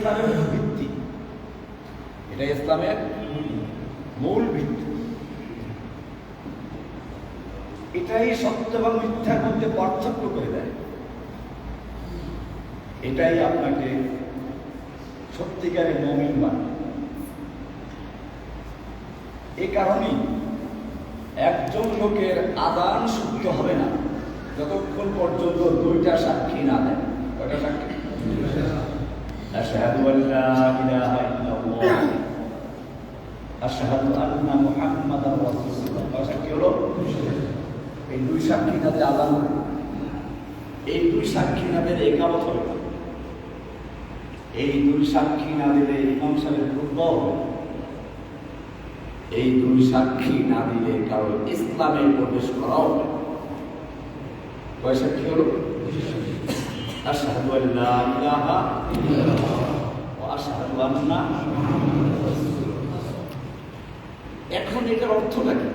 ইসলামের ভিত্তি, এটা ইসলামের মূল ভিত্তি। এটাই সত্য এবং মিথ্যার মধ্যে পার্থক্য করে দেয়। এটাই আপনাকে সত্যিকারের মুমিন বানায়। এই কারণেই একজন লোকের আযান শুদ্ধ হবে না যতক্ষণ পর্যন্ত দুইটা সাক্ষী না দেয়। কয়টা সাক্ষী? আশহাদু আল্লা ইলাহা ইল্লাল্লাহ, আশহাদু আন্না মুহাম্মাদার রাসূলুল্লাহ। কয় সাক্ষী হলো? এই দুই সাক্ষী না দিলে আযান হবে। এই দুই সাক্ষী না দিলে ইকামত হবে না। এই দুই সাক্ষী না দিলে ইমাম সাহেবের খুতবা হবে না। এই দুই সাক্ষী না দিলে কারো ইসলামে প্রবেশ করা হবে না। কয় সাক্ষী হলো? আশহাদু আল্লা ইলাহা ইল্লাল্লাহ ওয়া আশহাদু আন্না মুহাম্মাদার রাসূলুল্লাহ। এখন এটার অর্থটা কি?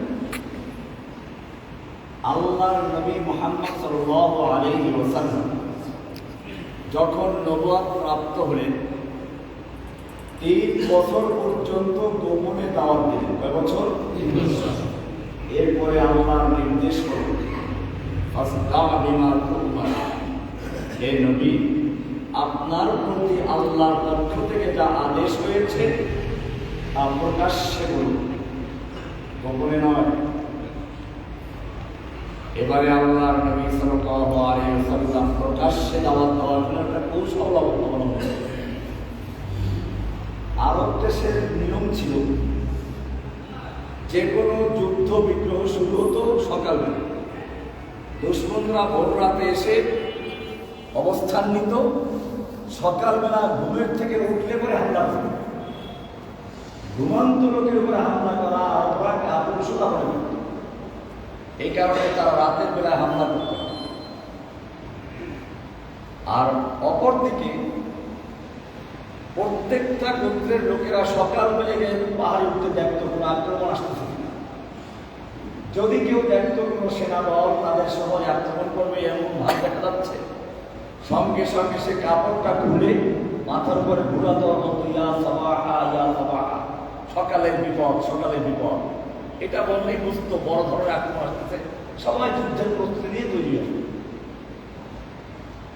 আল্লাহর নবী মুহাম্মদ সাল্লাল্লাহু আলাইহি ওয়াসাল্লাম যখন নবুয়ত প্রাপ্ত হলেন 3 বছর পর্যন্ত গোপনে দাওয়াত দিলেন। কয় বছর? 3 বছর। এরপরে আল্লাহর নির্দেশ হলো ফাসদাউ বিমা তু'মার, হে নবী, আপনার প্রতি আল্লাহর পক্ষ থেকে যা আদেশ হয়েছে তা প্রকাশ্যে বলুন, গোপনে নয়। এবারে আল্লাহর নবী সাল্লাল্লাহু আলাইহি ওয়াসাল্লাম প্রকাশ্যে দাওয়াত দেওয়ার জন্য একটা কৌশল অবলম্বন করেন। আরব দেশের নিয়ম ছিল যে কোনো যুদ্ধ বিগ্রহ শুরু হতো সকালবেলা। দুশমনরা ভোর রাতে এসে অবস্থান নিত, সকালবেলা ঘুমের থেকে উঠলে পরে হামলা করত। ঘুমন্ত লোকের উপরে হামলা করা অপরাধ আবশ্যকতা মনে করত। এই কারণে তারা রাতের বেলায় হামলা করত। আর অপরদিকে প্রত্যেকটা গোত্রের লোকেরা সকাল বেলা গিয়ে পাহাড়ে উঠতে দেখতো কোনো আক্রমণ আসতেছে না। যদি কেউ দেখতো কোনো সেনা দল তাদের সময় আক্রমণ করবে এমন ভাব দেখা যাচ্ছে, সঙ্গে সঙ্গে সে কাপড়টা খুলে মাথার উপরে ঘুরাতো, ইয়া সাবাহা ইয়া সাবাহা, সকালের বিপদ, সকালের বিপদ। এটা বললেই বুঝতো বড় ধরনের আক্রমণ আসতেছে, সবাই যুদ্ধের প্রস্তুতি নিয়ে তৈরি হবে।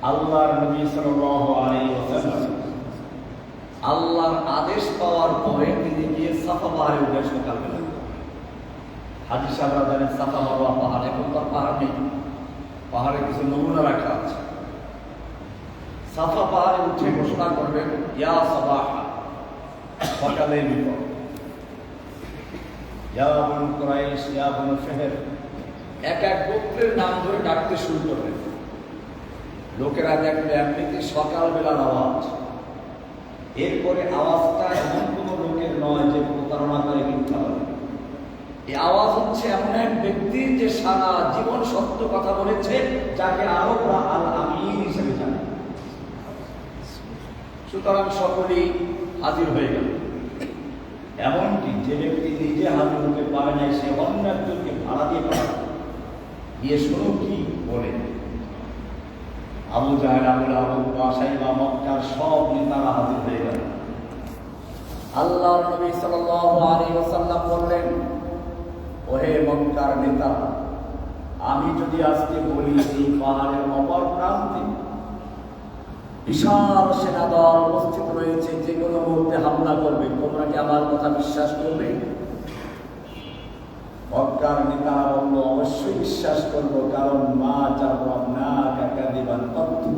আল্লাহর নবী সাল্লাল্লাহু আলাইহি ওয়াসাল্লাম আল্লাহর আদেশ পাওয়ার পরে তিনি গিয়ে সাফা পাহাড়ে উঠে সকালবেলা। হাজী সাহেবরা জানেন সাফা মারওয়া পাহাড়, এখন তার পাহাড় নেই, পাহাড়ে কিছু নমুনা রাখা আছে। সাফা পাহাড়ে উঠে ঘোষণা করবেন, ইয়া সাবাহা, সকালে বিপদ, ইয়া বনু কুরাইশ, ইয়া বনু ফিহর, এক এক গোত্রের নাম ধরে ডাকতে শুরু করবেন। লোকেরা দেখবে এমনিতে সকালবেলার আওয়াজ। এরপরে আওয়াজটা এমন কোনো লোকের নয় যে প্রতারণা করে মিথ্যা বলে। এই আওয়াজ হচ্ছে এমন এক ব্যক্তির যে সারা জীবন সত্য কথা বলেছে, যাকে আরবরা আল আমিন হিসেবে জানে। সুতরাং সকলেই হাজির হয়ে গেল। এমনকি যে ব্যক্তি নিজে হাজির হতে পারে নাই, সে অন্য একজনকে ভাড়া দিয়ে পারে গিয়ে শুনো কি বলে। আবু জাহেল, আবু লাহাব, সাইবা, মক্কার সব নেতারা হাজির হয়ে গেল। আল্লাহর নবী সাল্লাল্লাহু আলাইহি ওয়াসাল্লাম বললেন, ওহে মক্কার নেতা, আমি যদি আজকে বলি এই পাহাড়ের অপর প্রান্তে বিশাল সেনাদল উপস্থিত রয়েছে, যে কোনো মুহূর্তে হামলা করবে, তোমরা কি আমার কথা বিশ্বাস করবে? মক্কার নেতা বলল, অবশ্যই বিশ্বাস করবো, কারণ মা জাররাবনাকা কাযিবান কত্তু,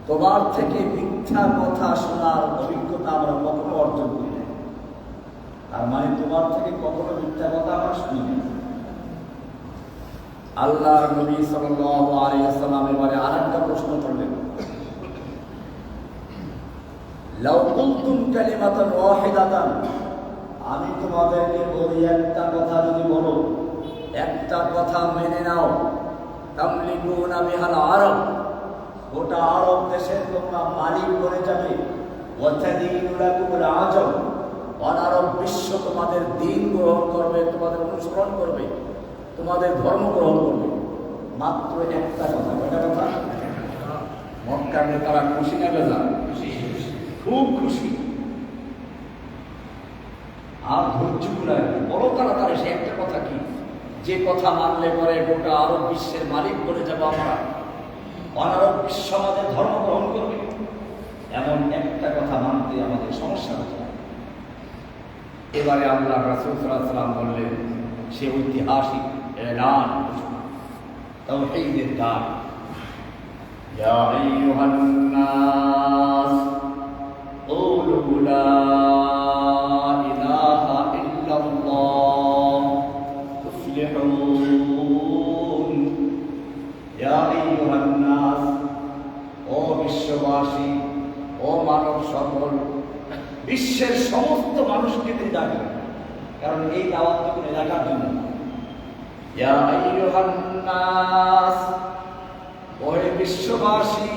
তোমার থেকে মিথ্যা কথা শোনার অভিজ্ঞতা আমরা কখনো অর্জন করি না। তার মানে তোমার থেকে কখনো মিথ্যা কথা আমরা শুনি না। আল্লাহর নবী সাল্লাল্লাহু আলাইহি ওয়াসাল্লাম এবারে আরেকটা প্রশ্ন করলেন, লাউ কুনতুম কালিমাতান ওয়াহিদাতান, আমি তোমাদেরকে বলি একটা কথা যদি বলো, একটা কথা মেনে নাও, তামলিকুনা বিহাল আরব, গোটা আরব দেশের তোমরা মালিক বনে যাবে, ওয়াতাদিনু লাকুমুল আজম, অনারব বিশ্ব তোমাদের দিন গ্রহণ করবে, তোমাদের অনুসরণ করবে, তোমাদের ধর্ম গ্রহণ করবে। মাত্র একটা কথা। কয়টা কথা? মক্কার নেতারা খুশি না বেজার? খুব খুশি। আর ধৈর্য গুলা বড় তাড়াতাড়ি সে একটা কথা কি, যে কথা মানলে পরে গোটা আরব বিশ্বের মালিক বলে যাবো আমরা, অনারব বিশ্ব আমাদের ধর্ম গ্রহণ করবে, এমন একটা কথা মানতে আমাদের সমস্যা হচ্ছে। এবারে আল্লাহ রাসূল সাল্লাল্লাহু আলাইহি ওয়াসাল্লাম বললেন, সে ঐতিহাসিক এলান, তাওহীদের গান, ইয়া আইয়ুহান নাস কুলু লা ইলাহা ইল্লাল্লাহ তুফলিহুন। ইয়া আইয়ুহান নাস, ও বিশ্ববাসী, ও মানব সকল, বিশ্বের সমস্ত মানুষকে তিনি ডাকেন, কারণ এই দাওয়াত তো কোনো এলাকার জন্য না। ইয়া আইয়ুহান নাস, ও বিশ্ববাসী,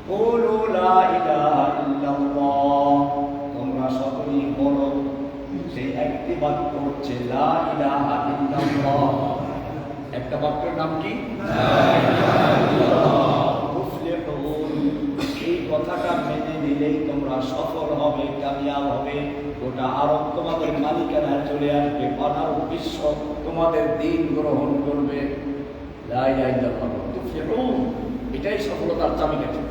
কুলু লা ইলাহা ইল্লাল্লাহ, তোমরা সকলেই বলো সেই একটি বাক্য হচ্ছে লা ইলাহা ইল্লাল্লাহ। একটা বাক্যের নাম কি? লা ইলাহা ইল্লাল্লাহ। তুফলিহুন, এই কথাটা মেনে নিলেই তোমরা সফল হবে, কামিয়াব হবে, গোটা আরব তোমাদের মালিকানায় চলে আসবে, অনারব বিশ্ব তোমাদের দিন গ্রহণ করবে। লা ইলাহা ইল্লাল্লাহ তুফলিহুন, এটাই সফলতার চাবিকাঠি।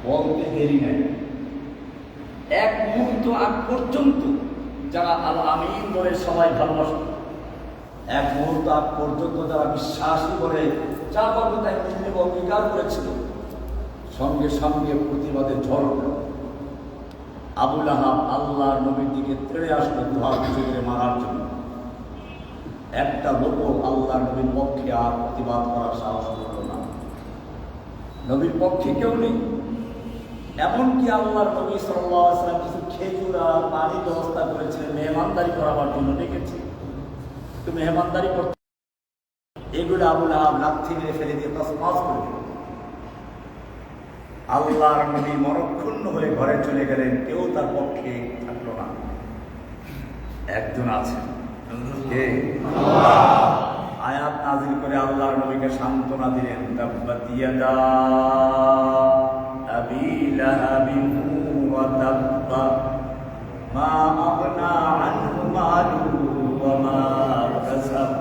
বলতে দেরি নাই, এক মুহূর্ত আগ পর্যন্ত যারা আল আমিন বলে সবাই ভালোবাসে, এক মুহূর্ত আগ পর্যন্ত যারা বিশ্বাসী বলে যা বলবে তাই তিনি অঙ্গীকার করেছিল, সঙ্গে সঙ্গে প্রতিবাদের ঝড় উঠল। আবু লাহাব আল্লাহর নবীর দিকে তেড়ে আসলো দুহাত করে মারার জন্য। একটা লোক আল্লাহর নবীর পক্ষে আর প্রতিবাদ করার সাহস করল না। নবীর পক্ষে কেউ নেই, এমনকি আল্লাহর নবী সাল্লাল্লাহু আলাইহি ওয়াসাল্লাম কিছু খেজুর আর পানির ব্যবস্থা করেছিলেন, মেহমানদারি করাবার জন্য ডেকেছে, তো মেহমানদারি করতে এগুলো আবু লাহাব লাথি মেরে ফেলে দিয়ে তছনছ করে দিল। আল্লাহর নবী মনক্ষুণ্ণ হয়ে ঘরে চলে গেলেন, কেউ তার পক্ষে থাকলো না। একজন আছে, কে? আয়াত নাযিল করে আল্লাহর নবীকে সান্ত্বনা দিলেন, তাব্বাত ইয়াদা আবি লাহাবিন ওয়া তাব্বা মা আগনা আনহু মালুহু ওয়া মা কাসাব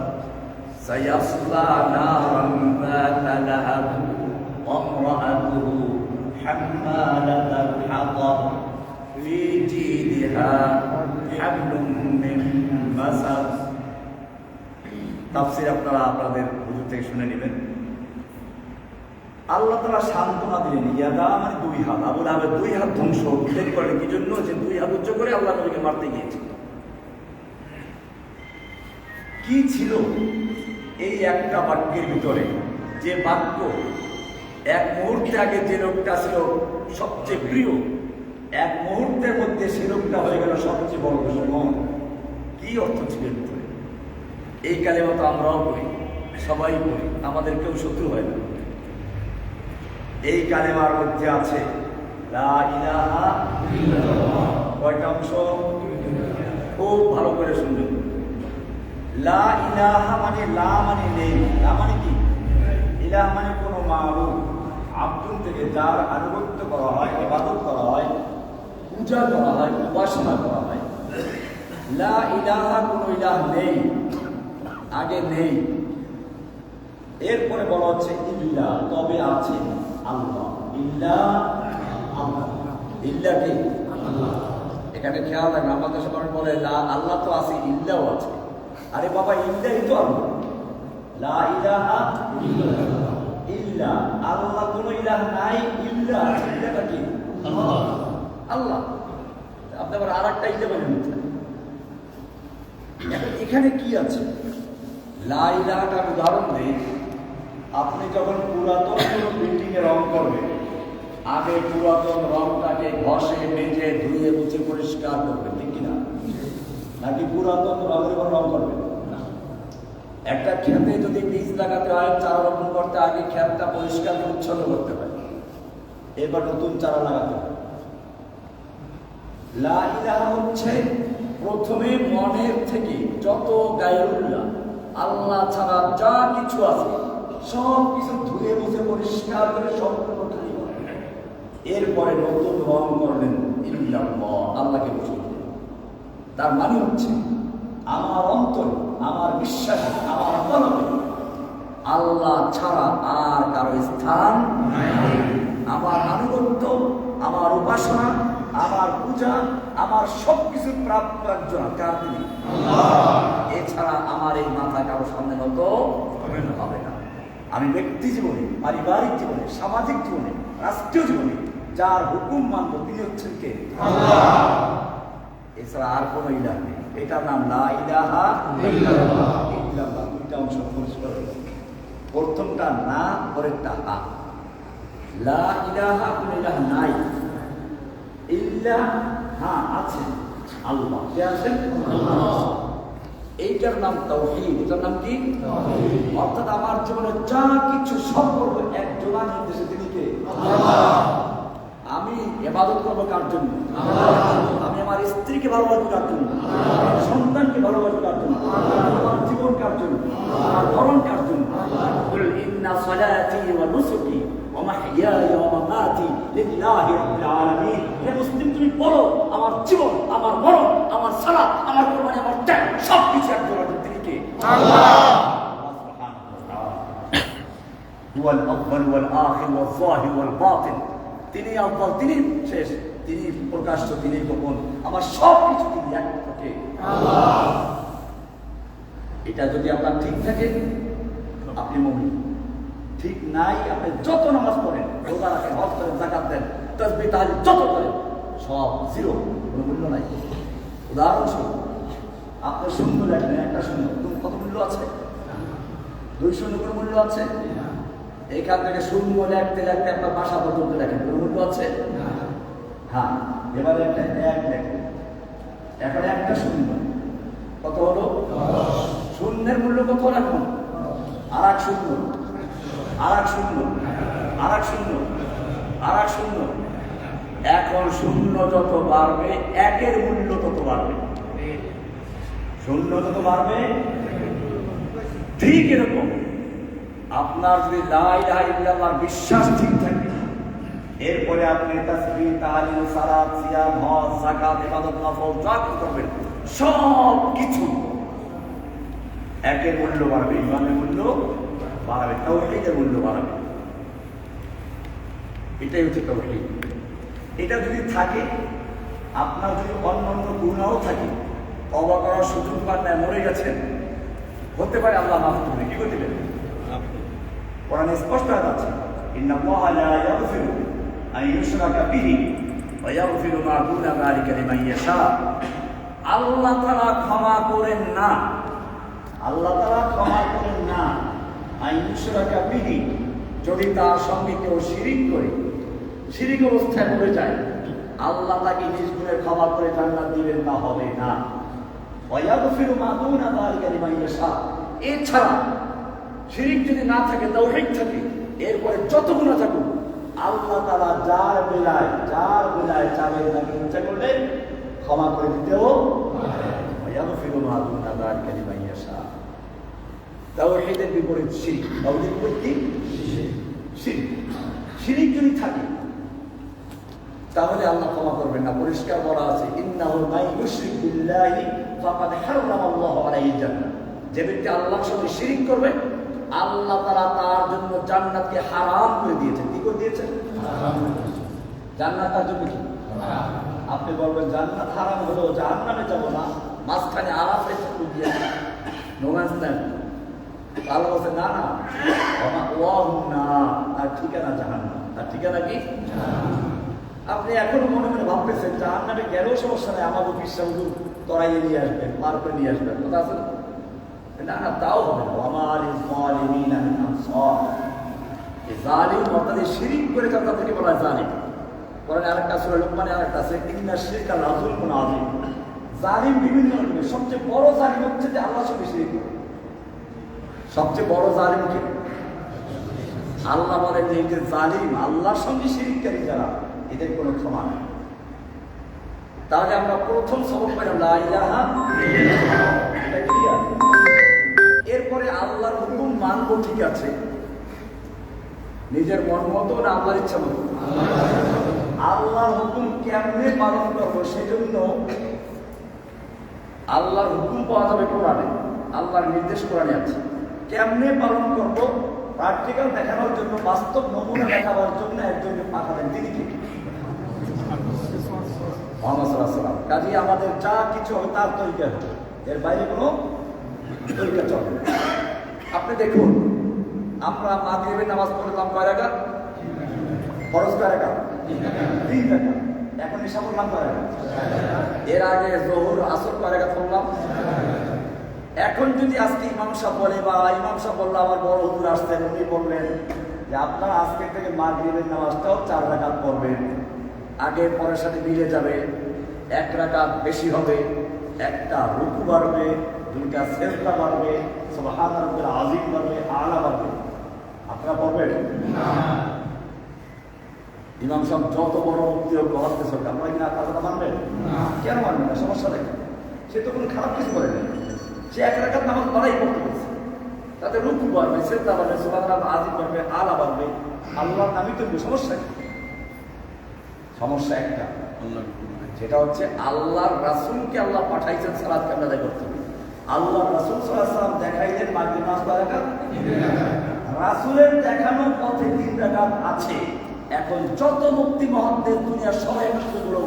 সায়াসলা নারান যাতা লাহাব ওয়া ইমরাআতুহু হাম্মালাতাল হাতাব ফি জিদিহা হাবলুম মিন মাসাদ। তাফসীর আপনারা আপনাদের হুজুর থেকে শুনে নেবেন। আল্লাহ তাআলা সান্ত্বনা দিলেন, ইয়াদা মানে দুই হাত। আবু লাহাবের দুই হাত ধ্বংস উল্লেখ করে কি জন্য? যে দুই হাত উচ্চ করে আল্লাহ নবীকে মারতে গিয়েছিল। কি ছিল এই একটা বাক্যের ভিতরে? যে বাক্য এক মুহূর্তে আগে যে লোকটা ছিল সবচেয়ে প্রিয়, এক মুহূর্তের মধ্যে সে লোকটা হয়ে গেল সবচেয়ে বড় দুশমন। কি অর্থ ছিল এর ভিতরে? এই কালেমা তো আমরাও পড়ি, সবাই পড়ি, আমাদের কেউ শত্রু হয় না। এই কালেমার মধ্যে আছে লা ইলাহা ইল্লাল্লাহ। কয়টা অংশ? খুব ভালো করে শুনবেন। লা ইলাহা মানে লা মানে নেই, লা মানে কি? ইলাহ মানে কোনো মাবুদ, আব্দুল থেকে যার আনুগত্য করা হয়, ইবাদত করা হয়, পূজা করা হয়, উপাসনা করা হয়। লা ইলাহা, কোনো ইলাহ নেই, আগে নেই। এরপরে বলা হচ্ছে ইল্লা, তবে আছে আল্লাহ। ইল্লা আল্লাহ, ইল্লা কি? আল্লাহ। এখানে খেয়াল রাখবেন, আমাদের সবাই বলে আল্লাহ তো আছে, ইল্লাও আছে। আরে বাবা, ইল্লাই তো আল্লাহ। লা ইলাহা ইল্লাল্লাহ, ইল্লা আল্লাহ, কোনো ইলাহ নাই, ইল্লা, ইল্লাটা কি? আল্লাহ। আল্লাহ। আপনি আবার আর একটা ইল্লা বলেন। এখন এখানে কি আছে? লা ইলাহাটার উদাহরণ দেই। আপনি যখন পুরাতন কোনো বিল্ডিংয়ে রং করবেন, আগে পুরাতন রংটাকে ঘষে মেজে ধুয়ে মুছে পরিষ্কার করবেন, ঠিক কিনা? নাকি পুরাতন রঙের উপর রং করবেন? একটা ক্ষেতে যদি বীজ লাগাতে হয়, চারা রোপণ করতে আগে ক্ষেতটা পরিষ্কার পরিচ্ছন্ন করতে হয়, এবার নতুন চারা লাগাতে হয়। লা ইলাহা হচ্ছে প্রথমে মনের থেকে যত গায়রুল্লাহ, আল্লাহ ছাড়া যা কিছু আছে সব কিছু ধুয়ে মুছে পরিষ্কার করে সম্পূর্ণ খালি করে, এরপরে নতুন রং করলেন ইল্লাল্লাহ, আল্লাহকে বসে। তার মানে হচ্ছে আমার অন্তর, আমার বিশ্বাস, আমার কলবে আল্লাহ ছাড়া আর কারো স্থান নাই। আমার আনুগত্য, আমার উপাসনা, আমার পূজা, আমার সবকিছু প্রাপ্ত একজন কার তিনি আল্লাহ। এছাড়া আমার এই মাথা কারো সামনে নত হবে না। আমি ব্যক্তি জীবনে, পারিবারিক জীবনে, সামাজিক জীবনে, রাষ্ট্রীয় জীবনে যার হুকুম মানব তিনি হচ্ছেন কে আল্লাহ। এছাড়া আর কোনো ইলাহ নেই। এটার নাম লা ইলাহা ইল্লাল্লাহ। ইল্লাল্লাহ দুইটা অংশ পরিষ্কার। প্রথমটা না, পরেরটা হা। লা ইলাহা, কোন ইলাহ নাই। ইল্লাহ, হ্যাঁ আছে, আল্লাহ। কে আছেন? আল্লাহ। এইটার নাম তাওহীদ। এটার নাম কি? তাওহীদ। অর্থাৎ আমার জীবনে যা কিছু সব করবো একজনের নির্দেশে, তিনি কে আল্লাহ। আমি ইবাদত করবো কার জন্য? আমি আমার স্ত্রীকে ভালোবাসবো কার জন্য? আমার সন্তানকে ভালোবাসবো কার জন্য? আমার জীবন কার জন্য? আমার ধরন কার জন্য? কুল ইন্না সালাতি ওয়া নুসুকি ওয়া মাহইয়ায়া ওয়া মামাতি লিল্লাহি রাব্বিল আলামিন। হে মুসলিম, তুমি বলো আমার জীবন, আমার মরণ, আমার সালাত, আমার কুরবানি, আমার ত্যাগ সবকিছু একজনের জন্য, তিনি কে আল্লাহ। হুয়াল আউয়াল ওয়াল আখির ওয়াল যাহির ওয়াল বাতিন। তিনি আউয়াল, তিনি শেষ, তিনি প্রকাশ্য, তিনি গোপন, আমার সব কিছু তিনি একমাত্র আল্লাহ। এটা যদি আপনার ঠিক থাকে আপনি মুমিন। ঠিক নাই, আপনি যত নামাজ পড়েন, রোজা রাখেন, হজ করেন, যাকাত দেন, তাসবিহ তাহলিল যত করেন, সব জিরো, কোনো মূল্য নাই। উদাহরণস্বরূপ আপনি শূন্য লেখেন, একটা শূন্য, কত মূল্য আছে? 2 শূন্য কোনো মূল্য আছে? এখান থেকে শূন্য লিখতে লিখতে আপনার বাসা পর্যন্ত লেখেন, কোনো মূল্য আছে? হ্যাঁ, এবারে একটা এক লেখেন, এখন একটা শূন্য, কত হলো? শূন্যের মূল্য কত রাখুন? আর এক শূন্য, আর এক শূন্য, আর এক শূন্য, আর এক শূন্য। এখন শূন্য যত বাড়বে একের মূল্য তত বাড়বে। শূন্য যত বাড়বে, ঠিক এরকম আপনার যদি লা ইলাহা ইল্লাল্লাহর বিশ্বাস ঠিক থাকে, এরপরে আপনি তাসবিহ তাহলিল সালাত সিয়াম হজ যাকাত ইবাদত নফল যা করবেন সব কিছু একের মূল্য বাড়বে, ইমানের মূল্য বাড়বে, তাওহীদের মূল্য বাড়বে। এটাই হচ্ছে তাওহীদ। এটা যদি থাকে, আপনার যদি অন্যান্য গুনাহ থাকে, তওবা করার সুযোগ পান না, মরে গেছেন, হতে পারে আল্লাহ মাফ করবে। কি করতে পারে? কোরআনে স্পষ্ট আছে, ইন্নাল্লাহা লা ইয়াগফিরু আন ইউশরাকা বিহি ওয়া ইয়াগফিরু মা দুনা যালিকা লিমান ইয়াশা। আল্লাহ তাআলা ক্ষমা করেন না, আল্লাহ তাআলা ক্ষমা করেন না আন ইউশরাকা বিহি, যদি তার সঙ্গে কেউ শিরিক করে, শিরিক অবস্থায় পড়ে যায়, আল্লাহ তাকে নিজ গুণে ক্ষমা করে জান্নাত দিবেন না, হবে না। ওয়া ইয়াগফিরু মা দুনা যালিকা লিমান ইয়াশা। এছাড়া শিরিক যদি না থাকে, তাওহীদ থাকে, এরপরে যত গুনাহ থাকুক আল্লাহ তাআলা যার বেলায় চাবে তাকে ইচ্ছা করলে ক্ষমা করে দিতেও পারে। ইয়াগফিরু মা দুনা যালিকা লিমান ইয়াশা। তাওহীদের বিপরীত শিরক। তাওহীদের বিপরীত কি? শিরক। শিরক যদি থাকে তাহলে আল্লাহ ক্ষমা করবেন না। পরিষ্কার বলা আছে, ইন্নাহু মান ইউশরিক বিল্লাহি ফাকাদ হারামাল্লাহু আলাইহিল জান্নাহ। যে ব্যক্তি আল্লাহর সঙ্গে শিরক করবে, আল্লাহ তাআলা তার জন্য জান্নাতকে হারাম করে দিয়েছেন। কি করে দিয়েছেন? হারাম। জান্নাত তার জন্য কি? হারাম। আপনি বলবেন জান্নাত হারাম হলো, জাহান্নামে যাব না, মাঝখানে আরাফে চলে গিয়ে নো ম্যানস ল্যান্ড। আল্লাহ বলছেন না না, না, তার ঠিকানা জাহান্নাম। তার ঠিকানা কি? আপনি এখনো মনে মনে ভাবতেছেন জাহান্নামে গেলেও সমস্যা নেই, আমাকে বিশ্বাস তরাইয়ে নিয়ে আসবেন, পার করে নিয়ে আসবেন, কথা আছে না? না, তাও হবে না। আমার যালিমিনা মিন আনসার। এই জালিম অর্থাৎ শিরক করে তাদেরকে বলা হয় জালিম। কোরআনে আরেকটা সূরা লুকমানে আরেকটা আছে, ইন্না শিরকা লাযুলমুন আযীম। জালিম বিভিন্ন রকমের, সবচেয়ে বড় জালিম হচ্ছে যে আল্লাহর সঙ্গে শিরক করে। সবচেয়ে বড় জালিম কে? আল্লাহ বলেন যে এই যে জালিম, আল্লাহর সঙ্গে শিরককারী যারা, এদের কোনো ক্ষমা নেই। তাহলে আমরা প্রথম সবক পেলাম লা ইলাহা ইল্লাল্লাহ। এটা ক্লিয়ার। এরপরে আল্লাহর হুকুম মানবো, ঠিক আছে, নিজের মন মতো না আল্লাহর ইচ্ছা মতো? আল্লাহর হুকুম কেমনে পালন করবো সেই জন্য আল্লাহর হুকুম পাওয়া যাবে কোরআনে, আল্লাহর নির্দেশ কোরআনে আছে। কেমনে পালন করবো প্র্যাকটিক্যাল দেখানোর জন্য, বাস্তব নমুনা দেখাবার জন্য একজনকে পাঠাবেন, তিনি কি? মুহাম্মদ সাল্লাল্লাহু আলাইহি ওয়াসাল্লাম। কাজে আমাদের যা কিছু হবে তার তরিকা হবে, এর বাইরে কোনো তরিকা চলবে না। আপনি দেখুন, আমরা মাগরিবের নামাজ পড়লাম কয় রাকাত? ফরজ কয় রাকাত? 3 রাকাত। এখন এসা পড়লাম কয় রাকাত? এর আগে যোহর আসর কয় রাকাত পড়লাম? এখন যদি আজকে ইমাম সাহেব বলে, বা ইমাম সাহেব বললো, আমার বড় হুজুর আসছেন, উনি বললেন যে আপনারা আজকে থেকে মাগরিবের নামাজটাও 4 রাকাত পড়বেন, আগে পরের সাথে মিলে যাবে, 1 রাকাত বেশি হবে, একটা রুকু বাড়বে, 2টা সেজদা বাড়বে, সুবহান রাব্বিল আযীম বাড়বে, আলা বাড়বে, আপনারা পড়বেন না? ইমাম সাহেব যত বড় মুক্তি হোক হতে সরকার, আমরা কি না কথা মানবেন? কেন মানবেন না? সমস্যা দেখেন, সে তো কোনো খারাপ কিছু করে না, সে 1 রাকাত নামাজ পড়াই পড়তে পারছে, তাতে রুকু বাড়বে, সেজদা বাড়বে, সুবহান রাব্বিল আযীম বাড়বে, আলা বাড়বে, আল্লাহর নামই তো সমস্যা কি? সমস্যা একটা, সেটা হচ্ছে আল্লাহর রাসূলকে আল্লাহ পাঠাইছেন সালাত কায়েম করতে হবে। আল্লাহর রাসূল সাল্লাল্লাহু আলাইহি ওয়াসাল্লাম দেখাইলেন মাগরিব নামাজ কয় রাকাত? 3 রাকাত। রাসূলের দেখানো পথে 3 রাকাত আছে। এখন যত মুক্তি মহাদ্দেশ দুনিয়ার সবাই একত্রগুলো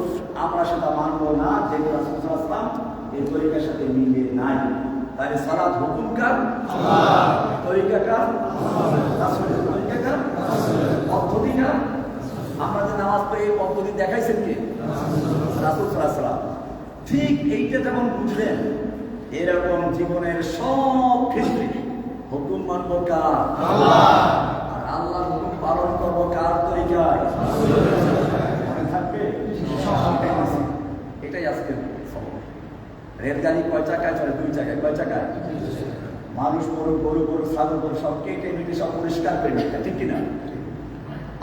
আমরা সেটা মানবো না, যেগুলো রাসূল সাল্লাল্লাহু আলাইহি ওয়াসাল্লাম এই তরিকার সাথে মিলে নাই। তাই সালাত হুকুম কার? আল্লাহ। তরিকা কার? আল্লাহ। রাসূলের তরিকা কার? রাসূলের। পদ্ধতি কার? আমরা যে নামাজ পড়ি এই পদ্ধতি দেখাইছেন কে? রাসূল সাল্লাল্লাহু আলাইহি ওয়াসাল্লাম। ঠিক এইটা যেমন বুঝলেন, এরকম জীবনের সব ক্ষেত্রে হুকুম মানবো কার? আল্লাহ। আর আল্লাহর হুকুম পালন করবো কার তরিকায়? মনে থাকবে? এটাই আজকে সবক। রেলগাড়ি কয় চাকায় চলে? 2 চাকায়। কয় চাকায়? মানুষ গরু গরু গরু ছাগল গরু সব কেটে মেটে সব পরিষ্কার করে নিতে, ঠিক কিনা?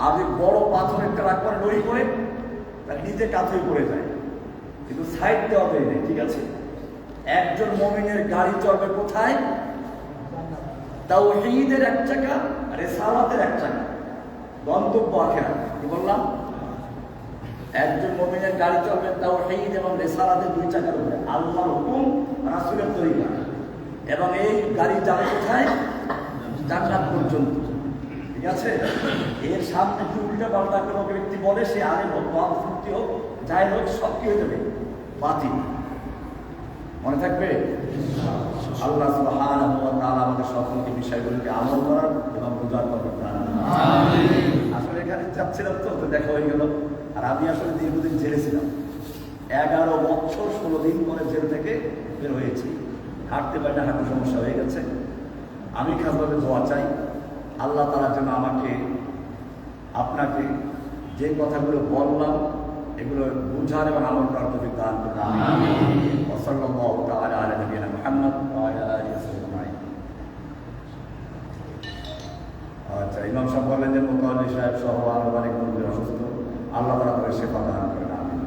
আগে বড় পাথরের ট্রাক করে লড়ি করে তার নিজে কাঁথই পড়ে যায়, কিন্তু সাইড দেওয়া যায় না, ঠিক আছে? একজন মুমিনের গাড়ি চলবে কোথায়? তাওহীদের 1 চাকা, রিসালাতের 1 চাকা, গন্তব্য আখিরাত। কি বললাম? একজন মুমিনের গাড়ি চলবে তাওহীদ এবং রিসালাতের 2 চাকার উপরে, আল্লাহর হুকুম, রাসূলের তরিকা, এবং এই গাড়ি যাবে কোথায়? জান্নাত পর্যন্ত, ঠিক আছে? এর সামনে কি উল্টা পাল্টা কোনো ব্যক্তি বলে, সে আলেম হোক, মুফতি হোক, যাই হোক, সব কি হয়ে যাবে? বাতিল। মনে থাকবে? আল্লাহ সুবহানাহু ওয়া তাআলা আমাদের সকলকে বিষয়গুলোকে আমল করার এবং বোঝার তৌফিক দান করুন। আমিন। আসলে এখানে যাচ্ছিলাম তো দেখা হয়ে গেল, আর আমি আসলে দীর্ঘদিন জেলে ছিলাম, 11 বছর 16 দিন পরে জেল থেকে বের হয়েছি। হাঁটতে পারি না, হাঁটু সমস্যা হয়ে গেছে। আমি খাসভাবে দোয়া চাই আল্লাহ তাআলার জন্য আমাকে, আপনাকে যে কথাগুলো বললাম এগুলো বুঝার এবং আমল করার তৌফিক দান করুন। আমিন। ওয়া সাল্লাল্লাহু তাআলা আলা নবিয়িনা মুহাম্মদ ওয়া আলা আলিহি ওয়া সাহবিহি। আচ্ছা, ইমাম সাহেব বললেন যে মুতাওয়াল্লি সাহেব সহ আরো অনেক মুরব্বী অসুস্থ, আল্লাহ তাআলা তাদের শিফা দান করেন। আমিন।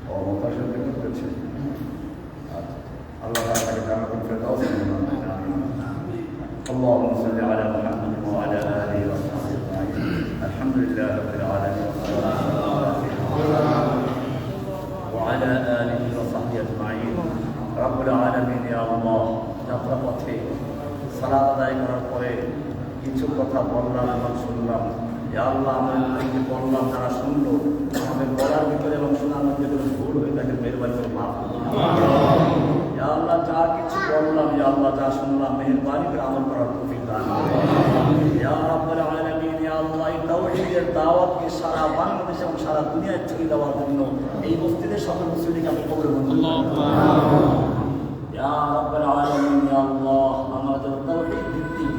ও মুতাওয়াল্লি সাহেব করছে, আচ্ছা, আল্লাহ তাআলা তাকে জান্নাতুল ফেরদাউস দান করেন। আমিন। اللهم صل على محمد وعلى اله وصحبه اجمعين. الحمد لله رب العالمين وعلى اله وصحبه اجمعين. رب العالمين يا الله, যাত্রা পথে সালাত আদায় করার পরে কিছু কথা বললাম এবং শুনলাম, ইয়া আল্লাহ, আমাদেরকে বললাম, যারা শুনলো আমাদের বলার ভিতরে এবং শোনার মধ্যে কোনো ভুল হয়ে থাকে মেহরবানি করে মাফ করুন। ইয়া আল্লাহ, যা কিছু বললাম, ইয়া আল্লাহ, যা শুনলাম, মেহরবানি করে আমল করার তৌফিক দান করুন। ইয়া রাব্বুল আলামিন, ইয়া আল্লাহ, এই তাওহীদের দাওয়াতকে সারা বাংলাদেশ এবং সারা দুনিয়ায় ছড়িয়ে দেওয়ার জন্য এই মসজিদের সকল মুসলিমকে আপনি কবুল করুন। ইয়া রাব্বুল আলামিন, ইয়া আল্লাহ, আমাদের তাওহীদ ভিত্তিক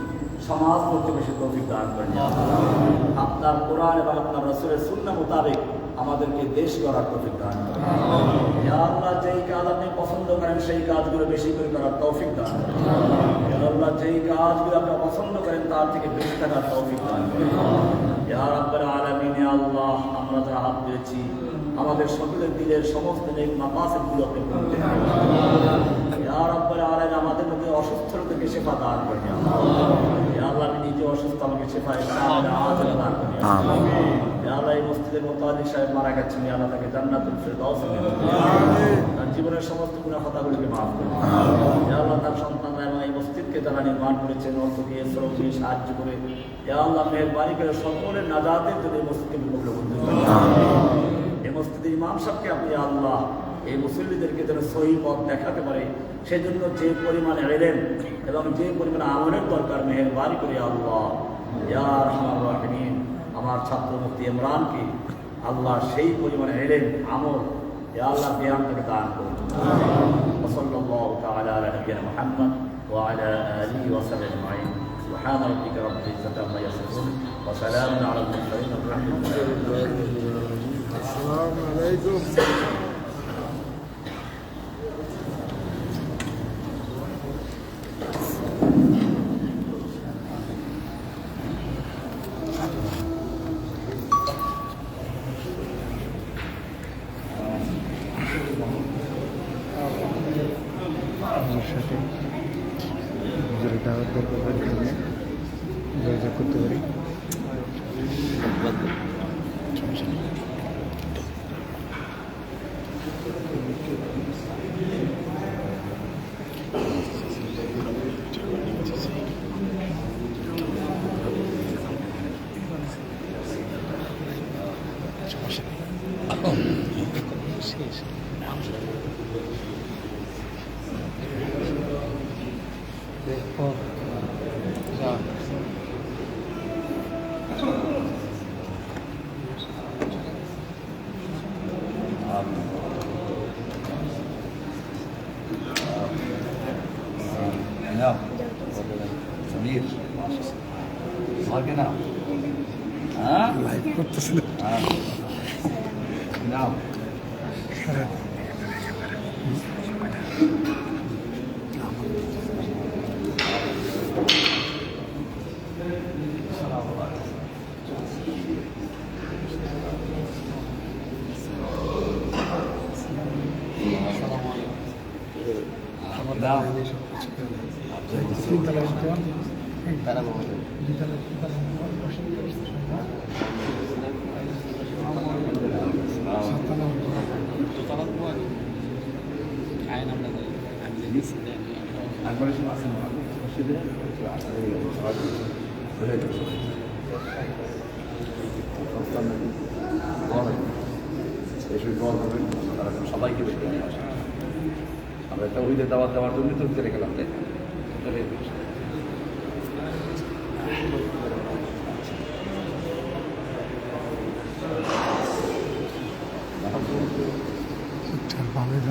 সমাজ করতে বেশি তৌফিক দান করেন। আপনার কোরআন এবং আপনার রাসূলের সুন্নাহ মোতাবেক আমাদেরকে দেশ গড়ার তৌফিক দান করেন। ইয়া আল্লাহ, যেই কাজ আপনি পছন্দ করেন সেই কাজগুলো বেশি করে করার তৌফিক দান করেন। ইয়া আল্লাহ, যেই কাজগুলো আপনি পছন্দ করেন তার থেকে বেশি থাকার তৌফিক দান করেন। ইয়া রাব্বুল আলামিন, ইয়া আল্লাহ, আমরা যারা হাত দিয়েছি আমাদের সকলের দিলের সমস্ত নেক মাকাসিদগুলো আপনি পূরণ করুন। ইয়া রাব্বুল আলামিন, আমাদের মধ্যে অসুস্থ লোকদেরকে শিফা দান করেন। ইয়া আল্লাহ, আমি নিজে অসুস্থ আমাকে শেফায়ে কামিলা আজলা দান করুন ইয়া আল্লাহ। এই মসজিদের মুতাওয়াল্লি সাহেব মারা গেছেন, ইয়া আল্লাহ তাকে জান্নাতুল ফিরদাউস দান করুন। তার জীবনের সমস্ত গুনাহ খাতাগুলোকে মাফ করুন ইয়া আল্লাহ। তার সন্তানরা এবং এই মসজিদকে যারা নির্মাণ করেছেন, অর্থ দিয়ে, শ্রম দিয়ে সাহায্য করে, ইয়া আল্লাহ মেহেরবানি করে সকলের নাজাতের জন্য এই মসজিদকে কবুল মঞ্জুর করুন। এই মসজিদের ইমাম সাহেবকে আপনি আল্লাহ এই মুসল্লিদেরকে যেন সহি পথ দেখাতে পারে, সেজন্য যে পরিমাণে এলেন এবং যে পরিমাণে আমলের দরকার মেহেরবানি করে আল্লাহ ইয়া আরহামার রাহিমিন আমার ছাত্র মুফতি ইমরানকে আল্লাহ সেই পরিমাণে এলেন আমল ইয়া আল্লাহ জ্ঞান থেকে দান করুন। সাল্লাল্লাহু তাআলা আলা নবিয়িনা মুহাম্মদ ওয়া আলা আলিহি ওয়া সাহবিহি আজমাইন। সুবহান রাব্বিকা রাব্বিল ইজ্জাতি আম্মা ইয়াসিফুন ওয়া সালামুন আলাল মুরসালিন আলহামদুলিল্লাহি। আসসালামু আলাইকুম। আমার সাথে হুজুরের দাওয়াত করবার জন্য যোগাযোগ করতে পারি। نعم سمير صار نعم ها نعم সবাইকে বেশি আমরা একটা ওইদের দাওয়াত দেওয়ার জন্য তো চলে গেলাম, তাই ভালো